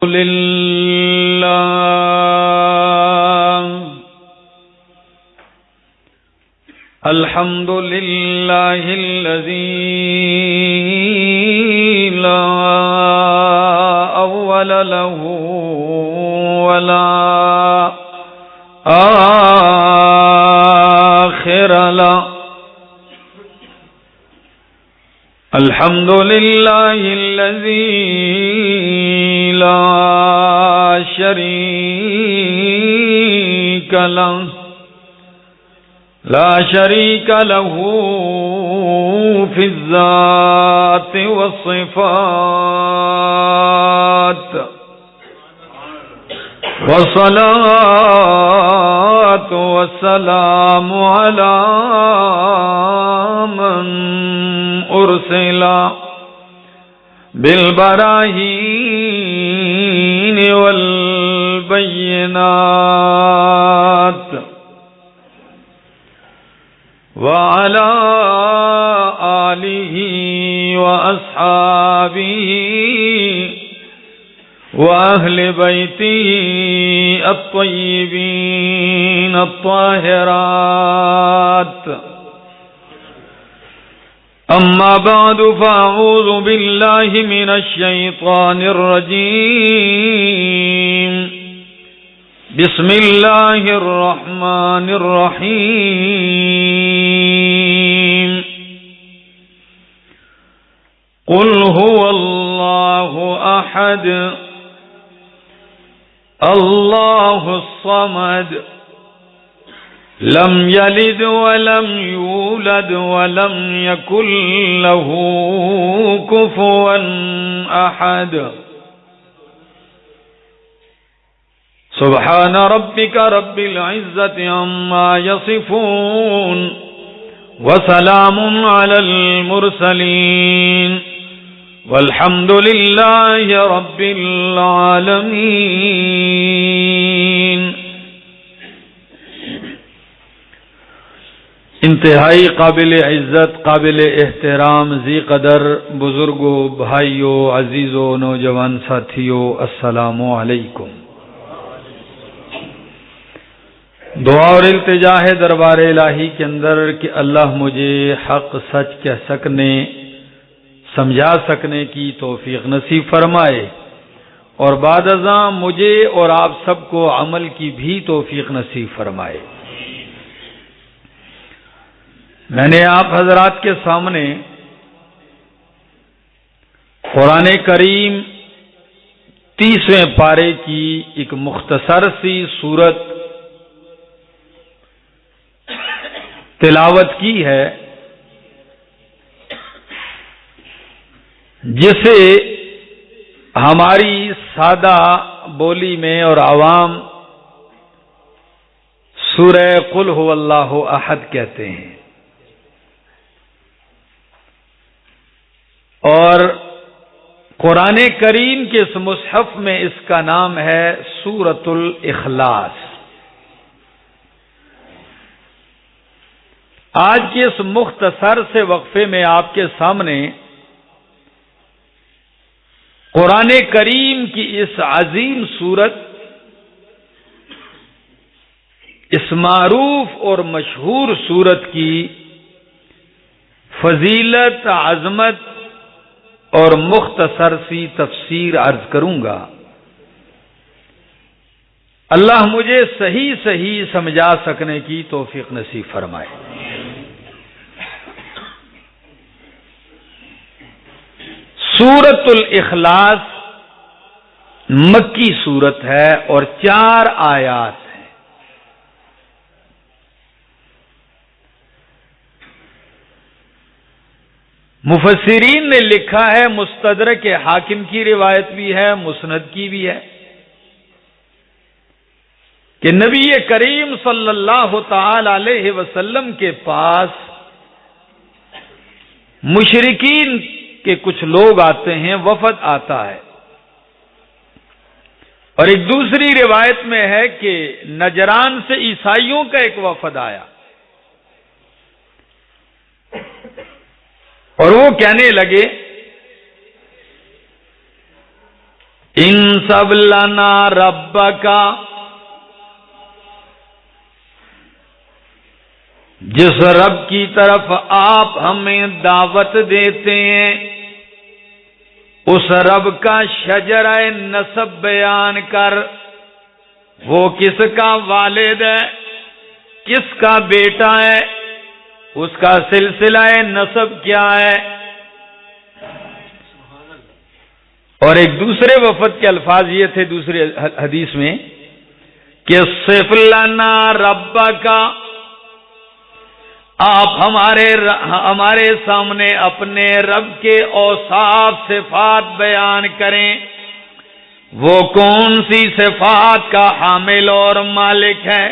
لله الحمد لله الذي لا أول له ولا آخر له الحمد لله الذي لا شريك له في الذات والصفات والصلاة والسلام على من أرسل بالبراهين والبينات وعلى آله وأصحابه وأهل بيته الطيبين الطاهرات أما بعد فأعوذ بالله من الشيطان الرجيم بسم الله الرحمن الرحيم قل هو الله أحد الله الصمد لم يلد ولم يولد ولم يكن له كفوا أحد سبحان ربك رب العزة عما يصفون وسلام على المرسلين والحمد لله رب العالمين. انتہائی قابل عزت، قابل احترام، ذی قدر بزرگوں، بھائیوں، عزیزوں، نوجوان ساتھیوں، السلام علیکم. دعا اور التجا ہے دربار الہی کے اندر کہ اللہ مجھے حق سچ کہہ سکنے، سمجھا سکنے کی توفیق نصیب فرمائے، اور بعد ازاں مجھے اور آپ سب کو عمل کی بھی توفیق نصیب فرمائے. میں نے آپ حضرات کے سامنے قرآن کریم 30ویں پارے کی ایک مختصر سی سورت تلاوت کی ہے، جسے ہماری سادہ بولی میں اور عوام سورہ قل هو اللہ احد کہتے ہیں، اور قرآن کریم کے اس مصحف میں اس کا نام ہے سورۃ الاخلاص. آج کے اس مختصر سے وقفے میں آپ کے سامنے قرآن کریم کی اس عظیم سورت، اس معروف اور مشہور سورت کی فضیلت، عظمت اور مختصر سی تفسیر عرض کروں گا. اللہ مجھے صحیح صحیح سمجھا سکنے کی توفیق نصیب فرمائے. سورۃ الاخلاص مکی سورت ہے اور 4 آیات ہیں. مفسرین نے لکھا ہے، مستدرک حاکم کی روایت بھی ہے، مسند کی بھی ہے، کہ نبی کریم صلی اللہ تعالی علیہ وسلم کے پاس مشرکین کے کچھ لوگ آتے ہیں، وفد آتا ہے. اور ایک دوسری روایت میں ہے کہ نجران سے عیسائیوں کا ایک وفد آیا اور وہ کہنے لگے انصب لنا ربک، جس رب کی طرف آپ ہمیں دعوت دیتے ہیں اس رب کا شجرہ نسب بیان کر، وہ کس کا والد ہے، کس کا بیٹا ہے، اس کا سلسلہ نسب کیا ہے۔ اور ایک دوسرے وفد کے الفاظ یہ تھے دوسری حدیث میں کہ صف لنا ربک، آپ ہمارے سامنے اپنے رب کے اوصاف صفات بیان کریں، وہ کون سی صفات کا حامل اور مالک ہے۔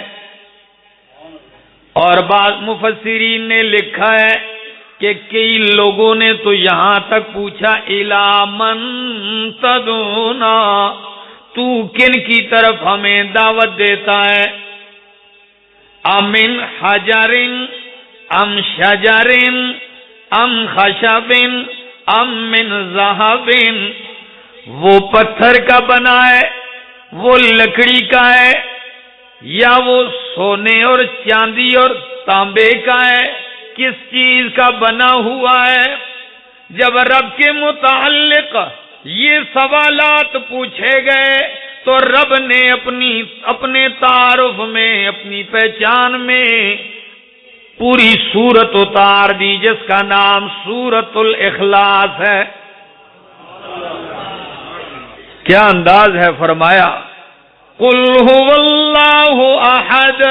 اور بعض مفسرین نے لکھا ہے کہ کئی لوگوں نے تو یہاں تک پوچھا اِلیٰ مَن تَدْعُونَا، تو کن کی طرف ہمیں دعوت دیتا ہے، امن حجر ام شجر ام خشب ام من ذہب، وہ پتھر کا بنا ہے، وہ لکڑی کا ہے، یا وہ سونے اور چاندی اور تانبے کا ہے، کس چیز کا بنا ہوا ہے۔ جب رب کے متعلق یہ سوالات پوچھے گئے تو رب نے اپنے تعارف میں، اپنی پہچان میں پوری سورت اتار دی جس کا نام سورت الاخلاص ہے۔ کیا انداز ہے، فرمایا قل هو اللہ احد،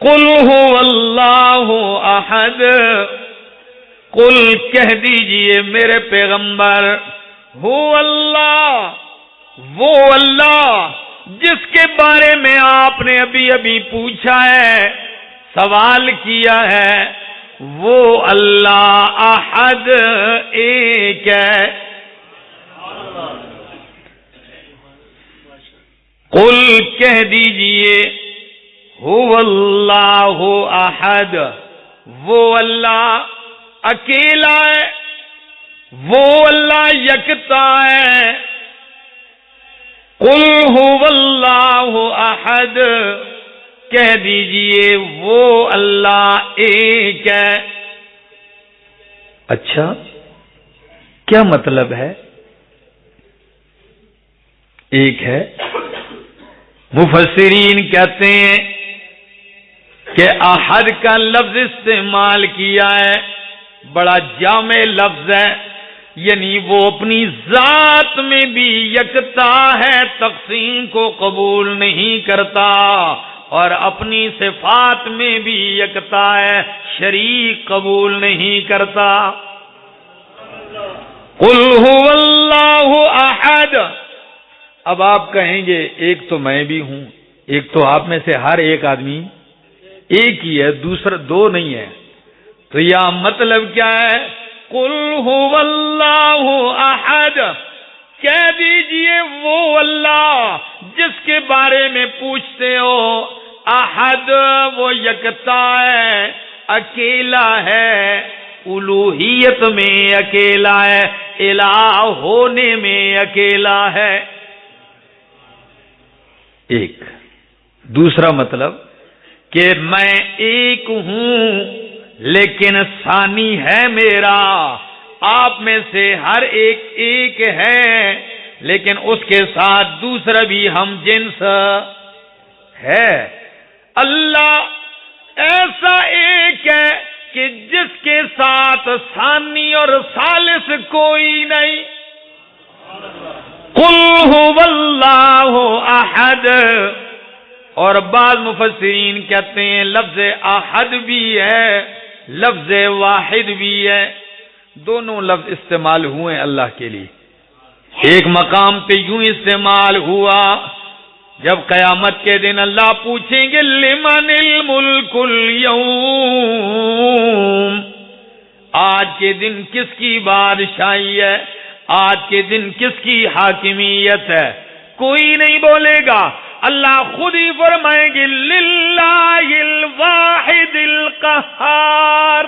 قل هو اللہ احد، قل کہہ دیجئے میرے پیغمبر، هو اللہ، وہ اللہ جس کے بارے میں آپ نے ابھی پوچھا ہے، سوال کیا ہے، وہ اللہ احد، ایک ہے۔ قل کہہ دیجئے هو اللہ احد، وہ اللہ اکیلا ہے، وہ اللہ یکتا ہے۔ قل هو اللہ احد، کہہ دیجئے وہ اللہ ایک ہے۔ اچھا کیا مطلب ہے ایک ہے؟ مفسرین کہتے ہیں کہ احد کا لفظ استعمال کیا ہے، بڑا جامع لفظ ہے، یعنی وہ اپنی ذات میں بھی یکتا ہے، تقسیم کو قبول نہیں کرتا، اور اپنی صفات میں بھی یکتا ہے، شریک قبول نہیں کرتا۔ قل هو اللہ احد، اب آپ کہیں گے ایک تو میں بھی ہوں، ایک تو آپ میں سے ہر ایک آدمی ایک ہی ہے، دوسرا دو نہیں ہے، تو یہ مطلب کیا ہے؟ قل هو اللہ احد، کہہ دیجئے وہ اللہ جس کے بارے میں پوچھتے ہو، احد وہ یکتا ہے، اکیلا ہے، الوہیت میں اکیلا ہے، الہ ہونے میں اکیلا ہے۔ ایک دوسرا مطلب کہ میں ایک ہوں لیکن ثانی ہے میرا، آپ میں سے ہر ایک ہے لیکن اس کے ساتھ دوسرا بھی ہم جنس ہے۔ اللہ ایسا ایک ہے کہ جس کے ساتھ ثانی اور ثالث کوئی نہیں۔ قل هو اللہ احد، اور بعض مفسرین کہتے ہیں لفظ احد بھی ہے، لفظ واحد بھی ہے، دونوں لفظ استعمال ہوئے اللہ کے لیے۔ ایک مقام پہ یوں استعمال ہوا جب قیامت کے دن اللہ پوچھیں گے لمن الملک اليوم، آج کے دن کس کی بادشاہی ہے، آج کے دن کس کی حاکمیت ہے، کوئی نہیں بولے گا، اللہ خود ہی فرمائیں گے للہ الواحد القہار،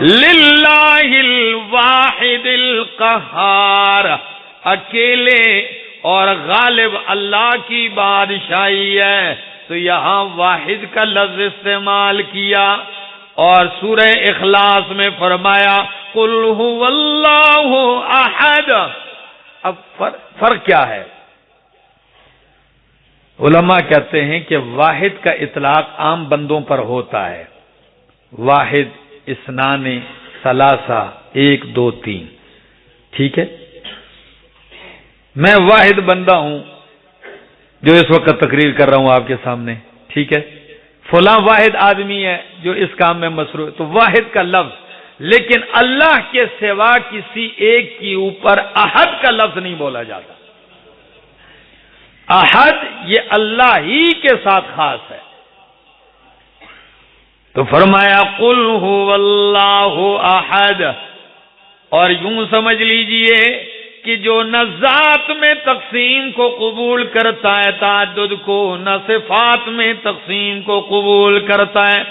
للہ الواحد القہار، اکیلے اور غالب اللہ کی بادشاہی ہے، تو یہاں واحد کا لفظ استعمال کیا، اور سورہ اخلاص میں فرمایا قل هو اللہ احد۔ اب فرق کیا ہے؟ علماء کہتے ہیں کہ واحد کا اطلاق عام بندوں پر ہوتا ہے، واحد، اثنان، ثلاثہ، ایک، دو، تین، ٹھیک ہے؟ میں واحد بندہ ہوں جو اس وقت تقریر کر رہا ہوں آپ کے سامنے، ٹھیک ہے؟ فلاں واحد آدمی ہے جو اس کام میں مصروف، تو واحد کا لفظ، لیکن اللہ کے سوا کسی ایک کے اوپر احد کا لفظ نہیں بولا جاتا۔ احد یہ اللہ ہی کے ساتھ خاص ہے۔ تو فرمایا قل هو اللہ احد، اور یوں سمجھ لیجئے کہ جو نہ ذات میں تقسیم کو قبول کرتا ہے تعدد کو، نہ صفات میں تقسیم کو قبول کرتا ہے،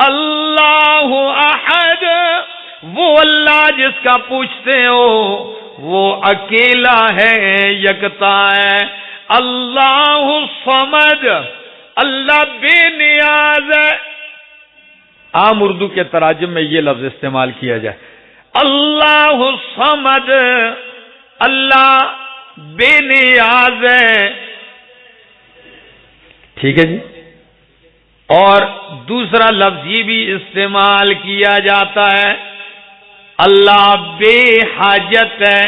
اللہ احد، وہ اللہ جس کا پوچھتے ہو وہ اکیلا ہے، یکتا ہے۔ اللہ الصمد، اللہ بے نیاز ہے۔ عام اردو کے تراجم میں یہ لفظ استعمال کیا جائے، اللہ الصمد، اللہ بے نیاز ہے، ٹھیک ہے جی؟ اور دوسرا لفظ یہ بھی استعمال کیا جاتا ہے، اللہ بے حاجت ہے۔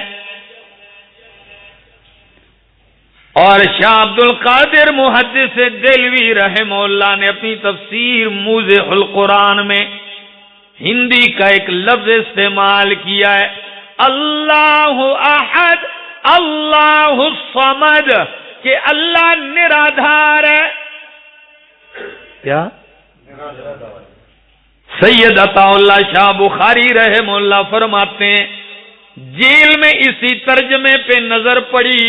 اور شاہ عبد القادر محدث دہلوی رحمہ اللہ نے اپنی تفسیر موضح القرآن میں ہندی کا ایک لفظ استعمال کیا ہے، اللہ احد اللہ الصمد، کہ اللہ نرادھار ہے۔ کیا؟ سید عطا اللہ شاہ بخاری رحمہ اللہ فرماتے ہیں، جیل میں اسی ترجمے پہ نظر پڑی،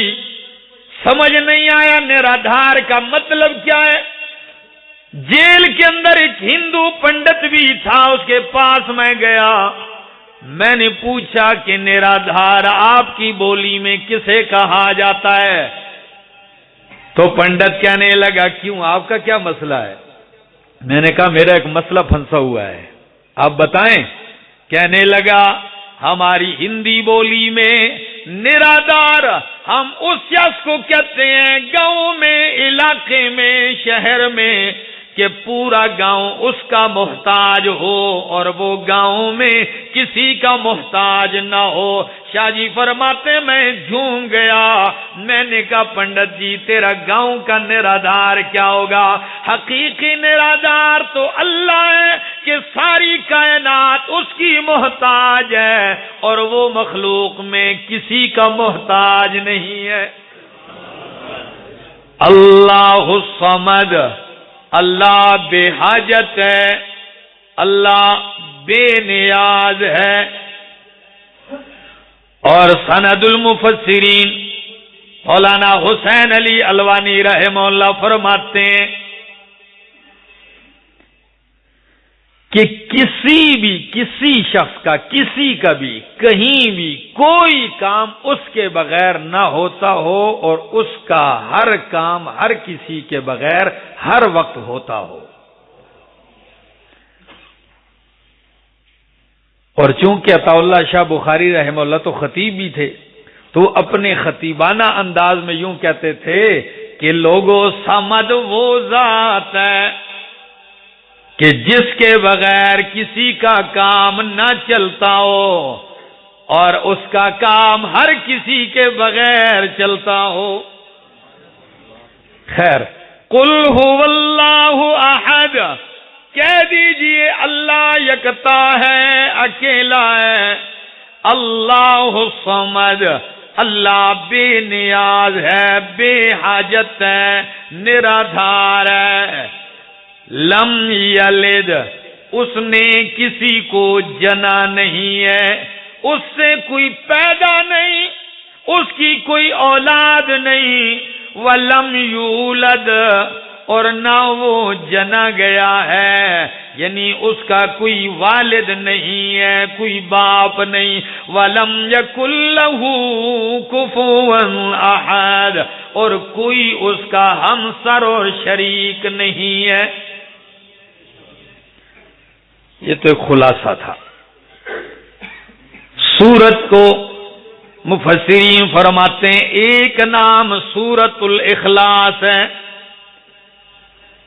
سمجھ نہیں آیا نرادھار کا مطلب کیا ہے۔ جیل کے اندر ایک ہندو پنڈت بھی تھا، اس کے پاس میں گیا، میں نے پوچھا کہ نرادھار آپ کی بولی میں کسے کہا جاتا ہے؟ تو پنڈت کہنے لگا کیوں، آپ کا کیا مسئلہ ہے؟ میں نے کہا میرا ایک مسئلہ پھنسا ہوا ہے، آپ بتائیں۔ کہنے لگا ہماری ہندی بولی میں نرادار ہم اس شخص کو کہتے ہیں گاؤں میں، علاقے میں، شہر میں، کہ پورا گاؤں اس کا محتاج ہو اور وہ گاؤں میں کسی کا محتاج نہ ہو۔ شاہ جی فرماتے میں جھوم گیا، میں نے کہا پنڈت جی تیرا گاؤں کا نرادار کیا ہوگا؟ حقیقی نرادار تو اللہ ہے کہ ساری کائنات اس کی محتاج ہے اور وہ مخلوق میں کسی کا محتاج نہیں ہے۔ اللہ الصمد، اللہ بے حاجت ہے، اللہ بے نیاز ہے۔ اور سند المفسرین مولانا حسین علی الوانی رحمہ اللہ فرماتے ہیں کہ کسی شخص کا، کسی کا بھی، کہیں بھی کوئی کام اس کے بغیر نہ ہوتا ہو اور اس کا ہر کام ہر کسی کے بغیر ہر وقت ہوتا ہو۔ اور چونکہ عطا اللہ شاہ بخاری رحمہ اللہ تو خطیب بھی تھے، تو اپنے خطیبانہ انداز میں یوں کہتے تھے کہ لوگوں صمد وہ ذات ہے کہ جس کے بغیر کسی کا کام نہ چلتا ہو اور اس کا کام ہر کسی کے بغیر چلتا ہو۔ خیر، قل هو اللہ احد، کہہ دیجئے اللہ یکتا ہے، اکیلا ہے۔ اللہ الصمد، اللہ بے نیاز ہے، بے حاجت ہے، نرادھار ہے۔ لم یلد، اس نے کسی کو جنا نہیں ہے، اس سے کوئی پیدا نہیں، اس کی کوئی اولاد نہیں۔ ولم یولد، اور نہ وہ جنا گیا ہے، یعنی اس کا کوئی والد نہیں ہے، کوئی باپ نہیں. وَلَمْ يَكُنْ لَهُ كُفُوًا أَحَدٌ، اور کوئی اس کا ہمسر اور شریک نہیں ہے. یہ تو ایک خلاصہ تھا. سورت کو مفسرین فرماتے ہیں ایک نام سورت الاخلاص ہے.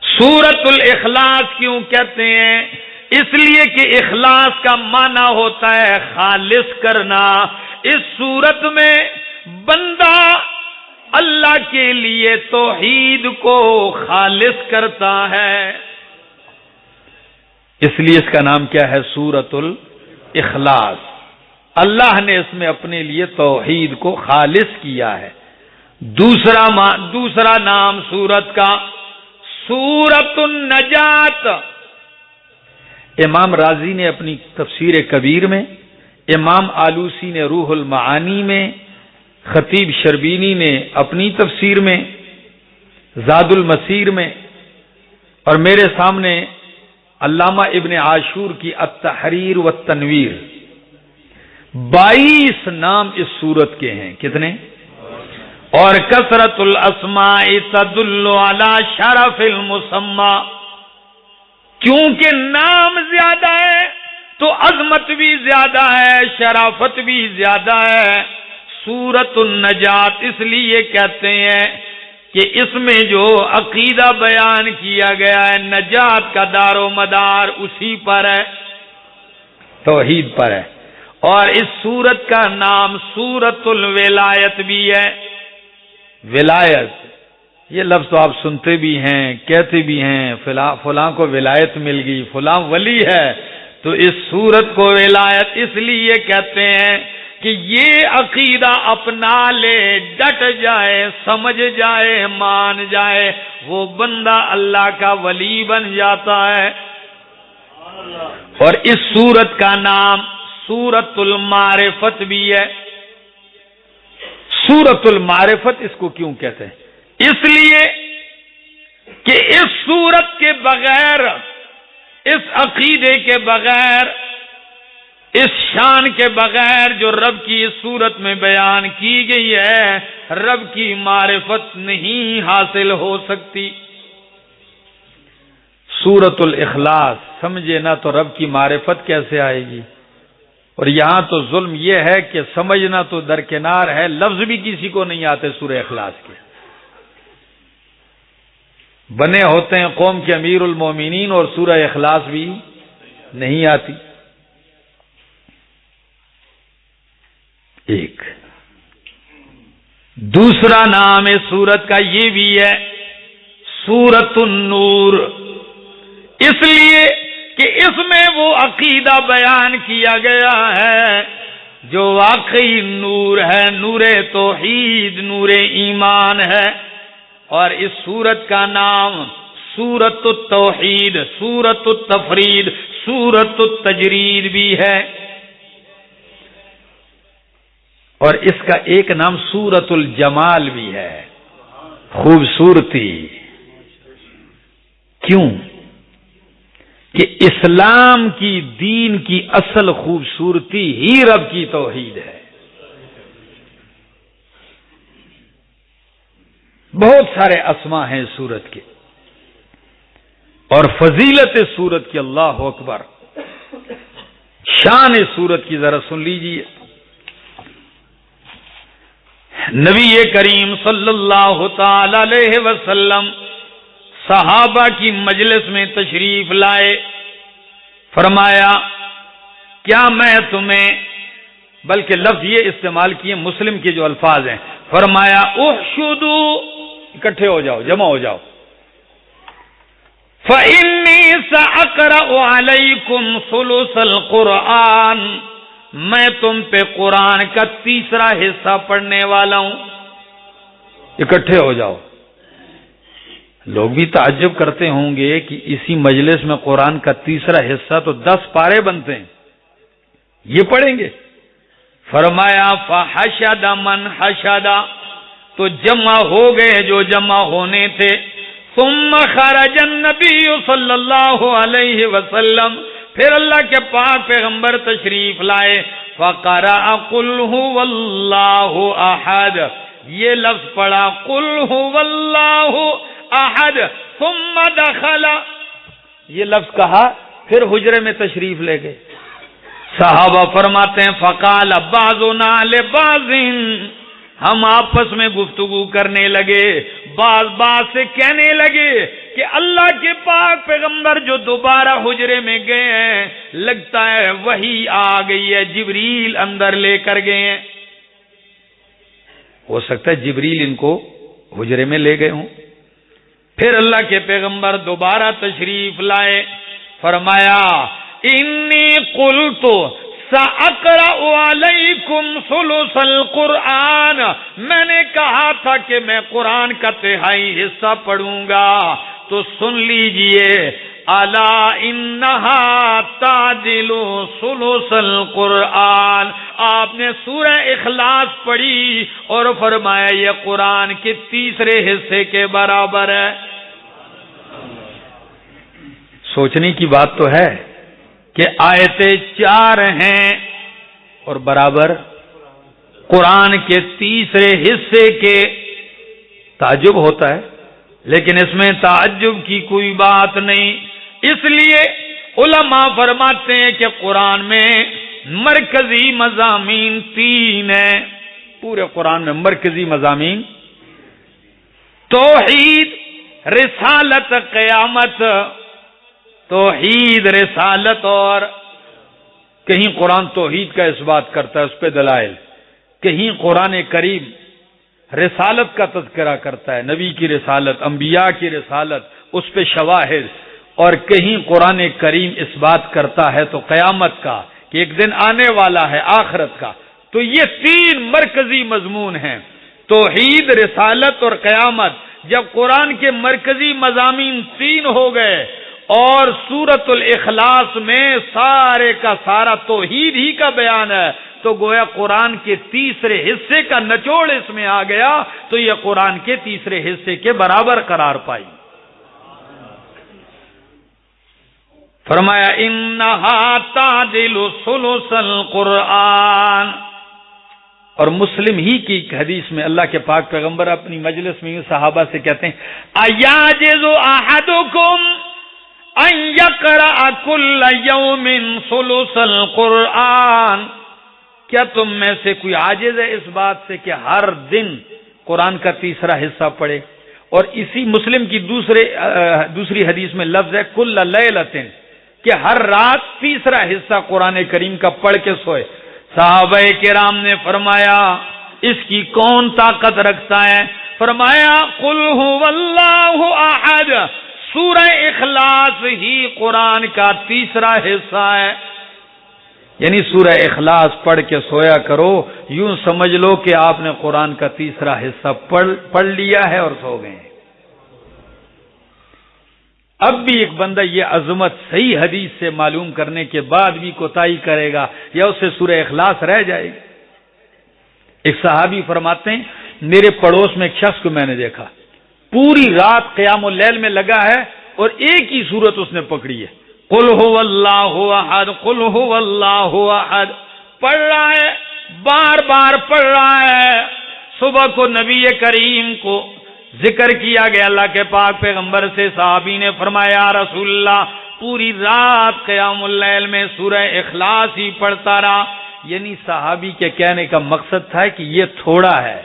سورت الاخلاص کیوں کہتے ہیں؟ اس لیے کہ اخلاص کا معنی ہوتا ہے خالص کرنا. اس سورت میں بندہ اللہ کے لیے توحید کو خالص کرتا ہے، اس لیے اس کا نام کیا ہے؟ سورت الاخلاص. اللہ نے اس میں اپنے لیے توحید کو خالص کیا ہے. دوسرا نام سورت کا سورت النجات. امام رازی نے اپنی تفسیر کبیر میں، امام آلوسی نے روح المعانی میں، خطیب شربینی نے اپنی تفسیر میں، زاد المسیر میں، اور میرے سامنے علامہ ابن عاشور کی التحریر والتنویر، 22 نام اس سورت کے ہیں. کتنے؟ اور کثرت الاسماء تدل علی شرف المسمى، کیونکہ نام زیادہ ہے تو عظمت بھی زیادہ ہے، شرافت بھی زیادہ ہے. سورت النجات اس لیے کہتے ہیں کہ اس میں جو عقیدہ بیان کیا گیا ہے، نجات کا دار و مدار اسی پر ہے، توحید پر ہے. اور اس سورت کا نام سورت الولایت بھی ہے. ولایت یہ لفظ تو آپ سنتے بھی ہیں، کہتے بھی ہیں، فلاں کو ولایت مل گئی، فلاں ولی ہے. تو اس سورت کو ولایت اس لیے کہتے ہیں کہ یہ عقیدہ اپنا لے، ڈٹ جائے، سمجھ جائے، مان جائے، وہ بندہ اللہ کا ولی بن جاتا ہے. اور اس سورت کا نام سورت المعرفت بھی ہے. سورت المعرفت اس کو کیوں کہتے ہیں؟ اس لیے کہ اس سورت کے بغیر، اس عقیدے کے بغیر، اس شان کے بغیر جو رب کی اس صورت میں بیان کی گئی ہے، رب کی معرفت نہیں حاصل ہو سکتی. سورت الاخلاص سمجھے نہ تو رب کی معرفت کیسے آئے گی؟ اور یہاں تو ظلم یہ ہے کہ سمجھنا تو درکنار ہے، لفظ بھی کسی کو نہیں آتے سورہ اخلاص کے. بنے ہوتے ہیں قوم کے امیر المومنین اور سورہ اخلاص بھی نہیں آتی. ایک دوسرا نام ہے سورت کا یہ بھی ہے سورت النور، اس لیے کہ اس میں وہ عقیدہ بیان کیا گیا ہے جو واقعی نور ہے، نور توحید، نور ایمان ہے. اور اس سورت کا نام سورت التوحید، سورت التفرید، سورت التجرید بھی ہے. اور اس کا ایک نام سورت الجمال بھی ہے، خوبصورتی. کیوں؟ کہ اسلام کی، دین کی اصل خوبصورتی ہی رب کی توحید ہے. بہت سارے اسما ہیں سورت کے، اور فضیلت سورت کی، اللہ اکبر، شان سورت کی ذرا سن لیجیے. نبی کریم صلی اللہ تعالی علیہ وسلم صحابہ کی مجلس میں تشریف لائے، فرمایا کیا میں تمہیں، بلکہ لفظ یہ استعمال کیے مسلم کے جو الفاظ ہیں، فرمایا احشدوا، اکٹھے ہو جاؤ، جمع ہو جاؤ، فإنی سأقرأ علیکم ثلث القرآن، میں تم پہ قرآن کا تیسرا حصہ پڑھنے والا ہوں. اکٹھے ہو جاؤ. لوگ بھی تعجب کرتے ہوں گے کہ اسی مجلس میں قرآن کا تیسرا حصہ تو 10 پارے بنتے ہیں، یہ پڑھیں گے. فرمایا فحشد من حشد، تو جمع ہو گئے جو جمع ہونے تھے. ثم خرج النبی صلی اللہ علیہ وسلم، پھر اللہ کے پاک پیغمبر تشریف لائے، فقرأ قل هو اللہ احد، یہ لفظ پڑھا قل هو اللہ احد، ثم دخل، یہ لفظ کہا پھر حجرے میں تشریف لے گئے۔ صحابہ فرماتے ہیں فقال بعضنا لبعض، ہم آپس میں گفتگو کرنے لگے، بعض سے کہنے لگے کہ اللہ کے پاک پیغمبر جو دوبارہ حجرے میں گئے ہیں، لگتا ہے وحی آ گئی ہے، جبریل اندر لے کر گئے ہیں۔ ہو سکتا ہے جبریل ان کو حجرے میں لے گئے ہوں۔ پھر اللہ کے پیغمبر دوبارہ تشریف لائے، فرمایا انی قلت سأقرأ علیکم ثلث القرآن، میں نے کہا تھا کہ میں قرآن کا تہائی حصہ پڑھوں گا، تو سن لیجئے الا انہا تعدل ثلث القرآن، آپ نے سورہ اخلاص پڑھی اور فرمایا یہ قرآن کے تیسرے حصے کے برابر ہے۔ سوچنے کی بات تو ہے کہ آیتیں 4 ہیں اور برابر قرآن کے تیسرے حصے کے، تعجب ہوتا ہے لیکن اس میں تعجب کی کوئی بات نہیں۔ اس لیے علماء فرماتے ہیں کہ قرآن میں مرکزی مضامین 3 ہیں، پورے قرآن میں مرکزی مضامین توحید، رسالت، قیامت، توحید، رسالت، اور کہیں قرآن توحید کا اس بات کرتا ہے، اس پہ دلائل، کہیں قرآن کریم رسالت کا تذکرہ کرتا ہے، نبی کی رسالت، انبیاء کی رسالت، اس پہ شواہد، اور کہیں قرآن کریم اس بات کرتا ہے تو قیامت کا کہ ایک دن آنے والا ہے، آخرت کا۔ تو یہ 3 مرکزی مضمون ہیں، توحید، رسالت اور قیامت۔ جب قرآن کے مرکزی مضامین 3 ہو گئے اور سورۃ الاخلاص میں سارے کا سارا توحید ہی کا بیان ہے، تو گویا قرآن کے تیسرے حصے کا نچوڑ اس میں آ گیا، تو یہ قرآن کے تیسرے حصے کے برابر قرار پائی۔ فرمایا انہا تعدل ثلث القرآن۔ اور مسلم ہی کی ایک حدیث میں اللہ کے پاک پیغمبر اپنی مجلس میں صحابہ سے کہتے ہیں ایاجز احدکم ان یقرأ کل یوم ثلث القرآن، کیا تم میں سے کوئی عاجز ہے اس بات سے کہ ہر دن قرآن کا تیسرا حصہ پڑھے؟ اور اسی مسلم کی دوسری حدیث میں لفظ ہے کل لیلۃ، کہ ہر رات تیسرا حصہ قرآن کریم کا پڑھ کے سوئے۔ صحابہ کرام نے فرمایا اس کی کون طاقت رکھتا ہے؟ فرمایا قل هو اللہ احد، سورہ اخلاص ہی قرآن کا تیسرا حصہ ہے، یعنی سورہ اخلاص پڑھ کے سویا کرو، یوں سمجھ لو کہ آپ نے قرآن کا تیسرا حصہ پڑھ لیا ہے اور سو گئے۔ اب بھی ایک بندہ یہ عظمت صحیح حدیث سے معلوم کرنے کے بعد بھی کوتاہی کرے گا یا اسے سورہ اخلاص رہ جائے گی۔ ایک صحابی فرماتے ہیں میرے پڑوس میں ایک شخص کو میں نے دیکھا پوری رات قیام اللیل میں لگا ہے اور ایک ہی سورت اس نے پکڑی ہے، قل هو اللہ احد، قل هو اللہ احد، پڑھ رہا ہے، بار بار پڑھ رہا ہے۔ صبح کو نبی کریم کو ذکر کیا گیا اللہ کے پاک پیغمبر سے، صحابی نے فرمایا یا رسول اللہ پوری رات قیام اللیل میں سورہ اخلاص ہی پڑھتا رہا، یعنی صحابی کے کہنے کا مقصد تھا کہ یہ تھوڑا ہے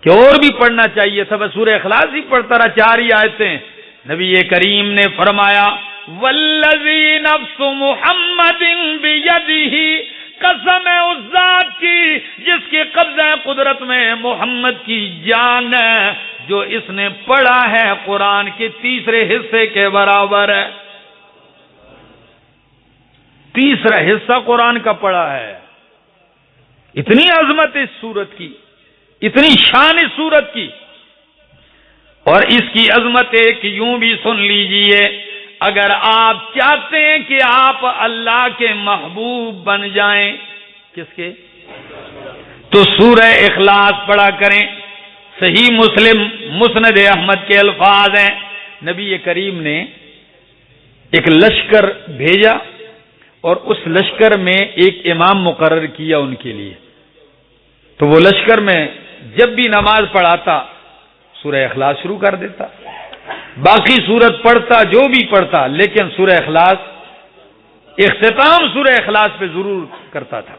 کہ اور بھی پڑھنا چاہیے تھا، بس سورہ اخلاص ہی پڑھتا رہا، 4 ہی آیتیں۔ نبی کریم نے فرمایا والذی نفس محمد بیدہ، قسم ہے اس ذات کی جس کے قبضہ قدرت میں محمد کی جان ہے، جو اس نے پڑھا ہے قرآن کے تیسرے حصے کے برابر ہے۔ تیسرا حصہ قرآن کا پڑھا ہے۔ اتنی عظمت اس سورت کی، اتنی شان اس سورت کی، اور اس کی عظمت ایک یوں بھی سن لیجئے، اگر آپ چاہتے ہیں کہ آپ اللہ کے محبوب بن جائیں، کس کے؟ تو سورہ اخلاص پڑھا کریں، صحیح مسلم مسند احمد کے الفاظ ہیں، نبی کریم نے ایک لشکر بھیجا اور اس لشکر میں ایک امام مقرر کیا ان کے لیے، تو وہ لشکر میں جب بھی نماز پڑھاتا سورہ اخلاص شروع کر دیتا، باقی سورت پڑھتا جو بھی پڑھتا، لیکن سورہ اخلاص اختتام سورہ اخلاص پہ ضرور کرتا تھا۔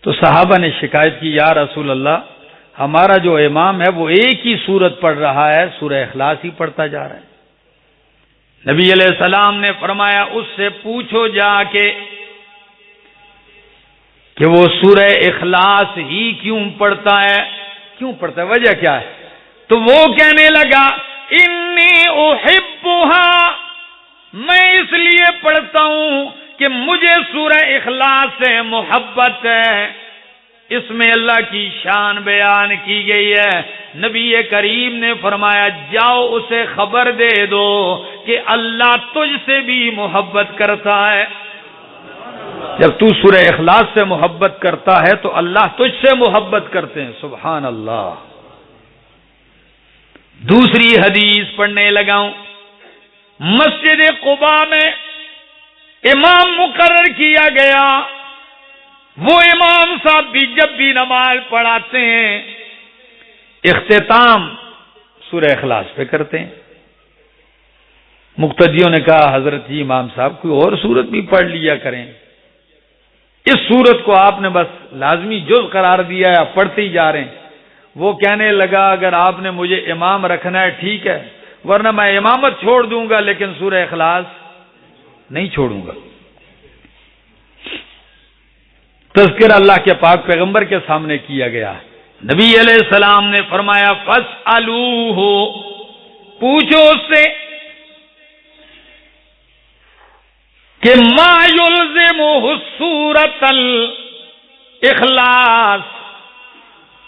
تو صحابہ نے شکایت کی، یا رسول اللہ ہمارا جو امام ہے وہ ایک ہی سورت پڑھ رہا ہے، سورہ اخلاص ہی پڑھتا جا رہا ہے۔ نبی علیہ السلام نے فرمایا اس سے پوچھو جا کے کہ وہ سورہ اخلاص ہی کیوں پڑھتا ہے، کیوں پڑھتا ہے، وجہ کیا ہے؟ تو وہ کہنے لگا انی احبھا، میں اس لیے پڑھتا ہوں کہ مجھے سورہ اخلاص سے محبت ہے، اس میں اللہ کی شان بیان کی گئی ہے۔ نبی کریم نے فرمایا جاؤ اسے خبر دے دو کہ اللہ تجھ سے بھی محبت کرتا ہے۔ جب تو سورہ اخلاص سے محبت کرتا ہے تو اللہ تجھ سے محبت کرتے ہیں، سبحان اللہ۔ دوسری حدیث پڑھنے لگاؤں، مسجد قباء میں امام مقرر کیا گیا، وہ امام صاحب بھی جب بھی نماز پڑھاتے ہیں اختتام سورہ اخلاص پہ کرتے ہیں۔ مقتدیوں نے کہا حضرت جی امام صاحب کوئی اور سورت بھی پڑھ لیا کریں، اس سورت کو آپ نے بس لازمی جز قرار دیا ہے، آپ پڑھتے ہی جا رہے ہیں۔ وہ کہنے لگا اگر آپ نے مجھے امام رکھنا ہے ٹھیک ہے، ورنہ میں امامت چھوڑ دوں گا لیکن سورہ اخلاص نہیں چھوڑوں گا۔ تذکرہ اللہ کے پاک پیغمبر کے سامنے کیا گیا، نبی علیہ السلام نے فرمایا فاسألوہ، پوچھو اس سے کہ ما یلزمہ سورۃ الاخلاص،